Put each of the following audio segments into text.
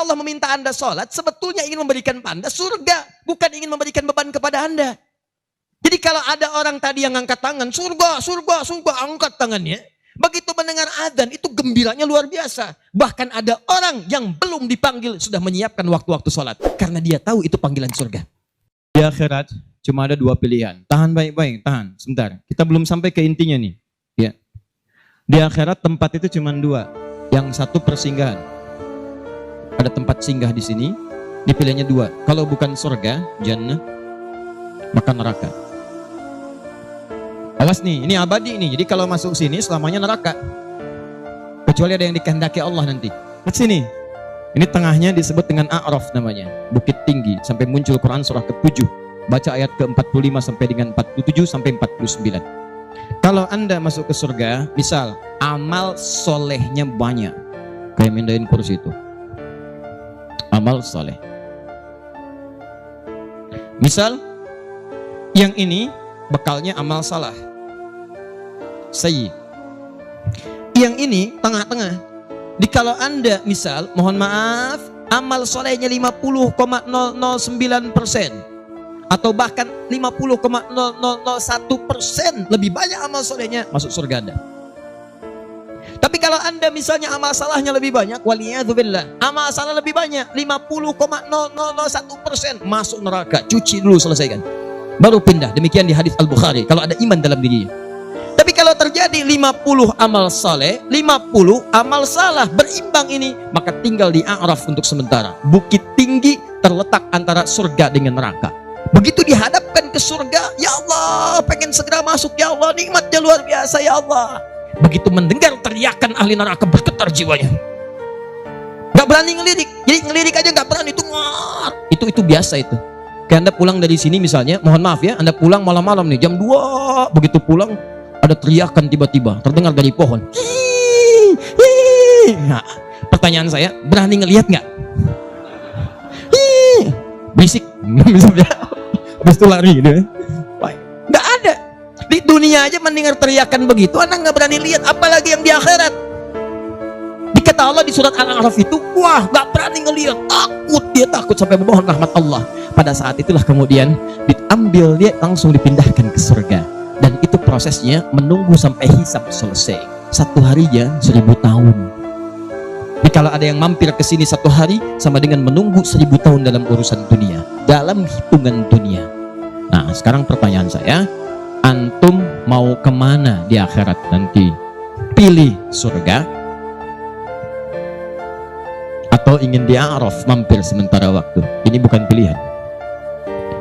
Allah meminta Anda sholat, sebetulnya ingin memberikan Anda surga, bukan ingin memberikan beban kepada Anda. Jadi kalau ada orang tadi yang angkat tangan, surga, surga, surga, angkat tangannya. Begitu mendengar azan, itu gembiranya luar biasa. Bahkan ada orang yang belum dipanggil, sudah menyiapkan waktu-waktu sholat. Karena dia tahu itu panggilan surga. Di akhirat, cuma ada dua pilihan. Tahan baik-baik, tahan, sebentar. Kita belum sampai ke intinya nih. Ya. Di akhirat tempat itu cuma dua. Yang satu persinggahan. Ada tempat singgah di sini, dipilihnya dua. Kalau bukan surga, jannah, maka neraka. Awas nih, ini abadi nih. Jadi kalau masuk sini selamanya neraka. Kecuali ada yang dikehendaki Allah nanti. Lihat sini. Ini tengahnya disebut dengan A'raf namanya. Bukit tinggi. Sampai muncul Quran surah ke-7. Baca ayat ke-45 sampai dengan 47 sampai 49. Kalau Anda masuk ke surga, misal amal solehnya banyak. Kayak mindahin kursi itu. Amal soleh. Misal, yang ini bekalnya amal salah. Sayyi. Yang ini tengah-tengah. Di kalau Anda misal, mohon maaf, amal solehnya 50,009% atau bahkan 50,0001% lebih banyak amal solehnya, masuk surga Anda. Tapi kalau Anda misalnya amal salahnya lebih banyak, waliyadzubillah, amal salah lebih banyak, 50,0001%, masuk neraka. Cuci dulu, selesaikan, baru pindah. Demikian di hadis Al-Bukhari, kalau ada iman dalam dirinya. Tapi kalau terjadi 50 amal saleh, 50 amal salah, berimbang ini, maka tinggal di A'raf untuk sementara. Bukit tinggi terletak antara surga dengan neraka. Begitu dihadapkan ke surga, ya Allah, pengen segera masuk, ya Allah, nikmatnya luar biasa, ya Allah. Begitu mendengar teriakan ahli neraka, bergetar jiwanya. Gak berani ngelirik, jadi ngelirik aja gak berani, itu biasa itu. Kayak Anda pulang dari sini misalnya, mohon maaf ya, Anda pulang malam-malam nih, jam 2, begitu pulang, ada teriakan tiba-tiba, terdengar dari pohon. Nah, pertanyaan saya, berani ngelihat nggak? Berisik, habis itu lari gitu. Nggak ada. Di dunia aja mendengar teriakan begitu, Anda nggak berani lihat, apalagi yang di akhirat. Dikata Allah di surat Al-A'raf itu, wah, nggak berani ngelihat, takut, dia takut sampai memohon rahmat Allah. Pada saat itulah kemudian diambil dia, langsung dipindahkan ke surga. Dan itu prosesnya menunggu sampai hisab selesai. Satu harinya 1000 tahun. Jadi kalau ada yang mampir ke sini satu hari, sama dengan menunggu 1000 tahun dalam urusan dunia, dalam hitungan dunia. Nah, sekarang pertanyaan saya, antum mau kemana di akhirat nanti? Pilih surga atau ingin di A'raf mampir sementara waktu? Ini bukan pilihan.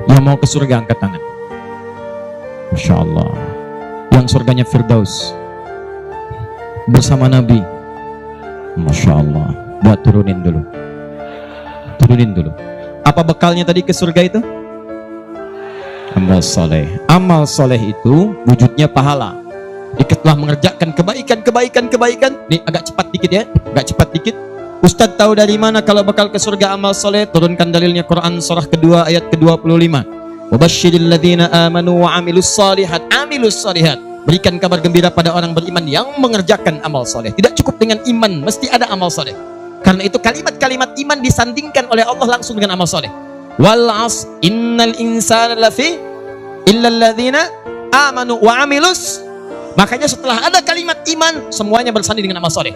Yang mau ke surga angkat tangan. Masya Allah. Yang surganya Firdaus bersama Nabi. Masya Allah. Buat turunin dulu. Turunin dulu. Apa bekalnya tadi ke surga itu? Amal soleh. Amal soleh itu wujudnya pahala. Setelah mengerjakan kebaikan. Nih agak cepat dikit ya. Agak cepat dikit. Ustadz tahu dari mana kalau bakal ke surga amal soleh? Turunkan dalilnya Quran surah kedua ayat ke-25. Wabashshiril ladzina amanu wa amilus shalihat. Amilus shalihat. Berikan kabar gembira pada orang beriman yang mengerjakan amal soleh. Tidak cukup dengan iman, mesti ada amal soleh. Karena itu kalimat-kalimat iman disandingkan oleh Allah langsung dengan amal soleh. Wal 'asr innal insana lafi illal ladzina amanu wa amilus. Makanya setelah ada kalimat iman, semuanya bersanding dengan amal soleh.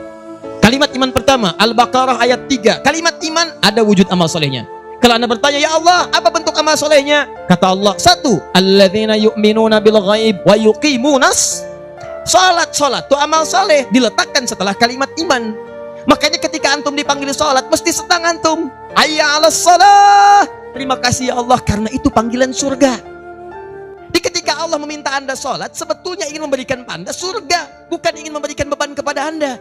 Kalimat iman pertama, Al-Baqarah ayat 3. Kalimat iman ada wujud amal solehnya. Kalau Anda bertanya, ya Allah, apa bentuk amal solehnya? Kata Allah, satu, alladzina yu'minuna bil ghaib wa yuqimunas salat. Salat itu amal soleh, diletakkan setelah kalimat iman. Makanya ketika antum dipanggil salat, mesti senang antum. Hayya 'alas shalah. Terima kasih ya Allah, karena itu panggilan surga. Di ketika Allah meminta Anda salat, sebetulnya ingin memberikan Anda surga, bukan ingin memberikan beban kepada Anda.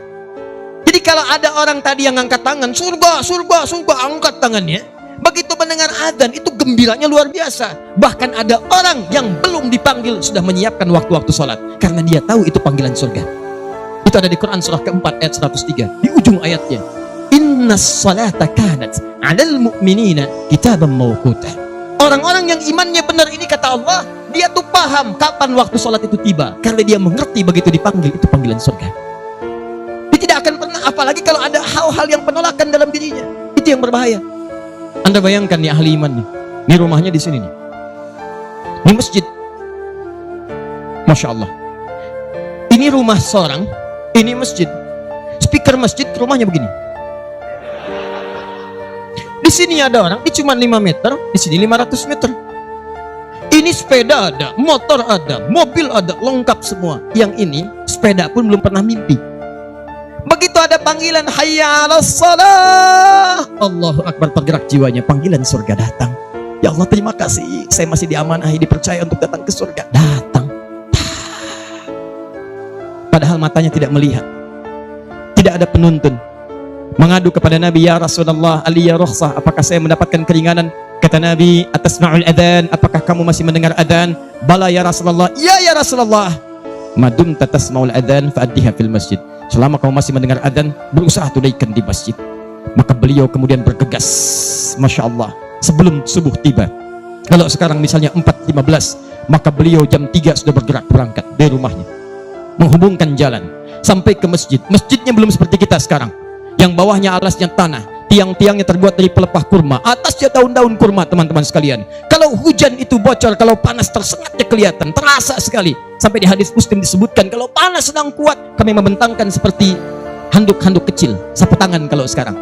Jadi kalau ada orang tadi yang angkat tangan, surga, surga, surga, angkat tangannya. Begitu mendengar azan, itu gembiranya luar biasa. Bahkan ada orang yang belum dipanggil, sudah menyiapkan waktu-waktu sholat. Karena dia tahu itu panggilan surga. Itu ada di Quran surah keempat ayat 103. Di ujung ayatnya. Innas salata kanat 'alal mu'minina kitaban mawquta. Orang-orang yang imannya benar ini, kata Allah, dia tuh paham kapan waktu sholat itu tiba. Karena dia mengerti begitu dipanggil, itu panggilan surga. Dia tidak akan pernah, apalagi kalau ada hal-hal yang penolakan dalam dirinya. Itu yang berbahaya. Anda bayangkan nih ahli iman nih. Ini rumahnya di sini nih. Ini masjid. Masya Allah. Ini rumah seorang, ini masjid. Speaker masjid, rumahnya begini. Di sini ada orang, ini cuma 5 meter, di sini 500 meter. Ini sepeda ada, motor ada, mobil ada, lengkap semua. Yang ini, sepeda pun belum pernah mimpi. Begitu ada panggilan hayya 'alas shalah, Allahu Akbar, tergerak jiwanya, panggilan surga datang. Ya Allah, terima kasih, saya masih diamanahi, dipercaya untuk datang ke surga. Datang. Padahal matanya tidak melihat. Tidak ada penuntun. Mengadu kepada Nabi, ya Rasulullah, Ali ya rukhsah, apakah saya mendapatkan keringanan? Kata Nabi, atasma'ul adhan, apakah kamu masih mendengar adhan? Bala ya Rasulullah. Ya Rasulullah. Madum tatasma'ul adhan fa'addiha fil masjid. Selama kamu masih mendengar adhan, berusaha tunaikan di masjid. Maka beliau kemudian bergegas, Masya Allah, sebelum subuh tiba. Kalau sekarang misalnya 4.15, maka beliau jam 3 sudah bergerak berangkat dari rumahnya, menghubungkan jalan sampai ke masjid. Masjidnya belum seperti kita sekarang, yang bawahnya alasnya tanah, tiang-tiangnya terbuat dari pelepah kurma, atasnya daun-daun kurma. Teman-teman sekalian, kalau hujan itu bocor, kalau panas tersengatnya kelihatan, terasa sekali. Sampai di hadis Muslim disebutkan, kalau panas sedang kuat, kami membentangkan seperti handuk-handuk kecil, sapu tangan kalau sekarang.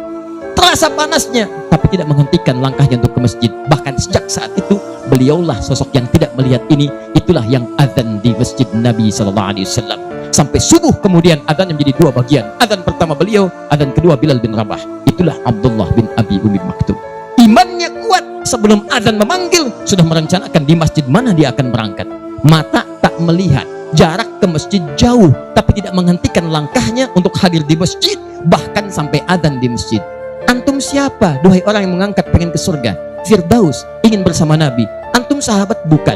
Terasa panasnya, tapi tidak menghentikan langkahnya untuk ke masjid. Bahkan sejak saat itu, beliaulah sosok yang tidak melihat ini. Itulah yang adzan di masjid Nabi SAW. Sampai subuh kemudian adzan menjadi 2 bagian. Adzan pertama beliau, adzan kedua Bilal bin Rabah. Itulah Abdullah bin Abi Umi Maktum. Imannya kuat, sebelum adzan memanggil sudah merencanakan di masjid mana dia akan berangkat. Mata tak melihat, jarak ke masjid jauh, tapi tidak menghentikan langkahnya untuk hadir di masjid, bahkan sampai adzan di masjid. Antum siapa? Duhai orang yang mengangkat pengen ke surga, Firdaus, ingin bersama Nabi. Antum sahabat bukan?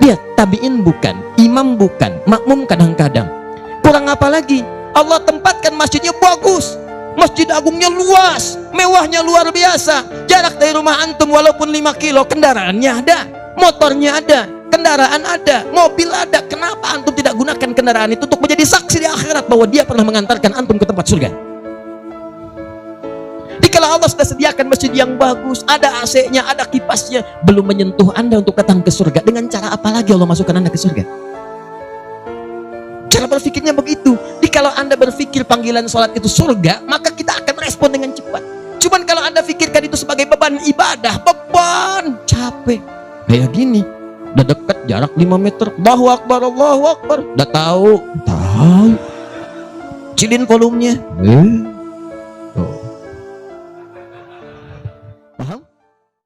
Lihat, tabi'in bukan, imam bukan, makmum kadang-kadang. Kurang apa lagi? Allah tempatkan masjidnya bagus, masjid agungnya luas, mewahnya luar biasa. Jarak dari rumah antum walaupun 5 kilo, kendaraannya ada, motornya ada, kendaraan ada, mobil ada. Kenapa antum tidak gunakan kendaraan itu untuk menjadi saksi di akhirat bahwa dia pernah mengantarkan antum ke tempat surga? Kalau Allah sudah sediakan masjid yang bagus, ada AC-nya, ada kipasnya, belum menyentuh Anda untuk datang ke surga, dengan cara apa lagi Allah masukkan Anda ke surga? Cara berpikirnya begitu. Jadi kalau Anda berpikir panggilan sholat itu surga, maka kita akan respon dengan cepat. Cuman kalau Anda pikirkan itu sebagai beban ibadah, beban, capek. Kayak gini, udah dekat jarak 5 meter, Allahu Akbar, Allahu Akbar. Udah tahu. Cilin volumenya.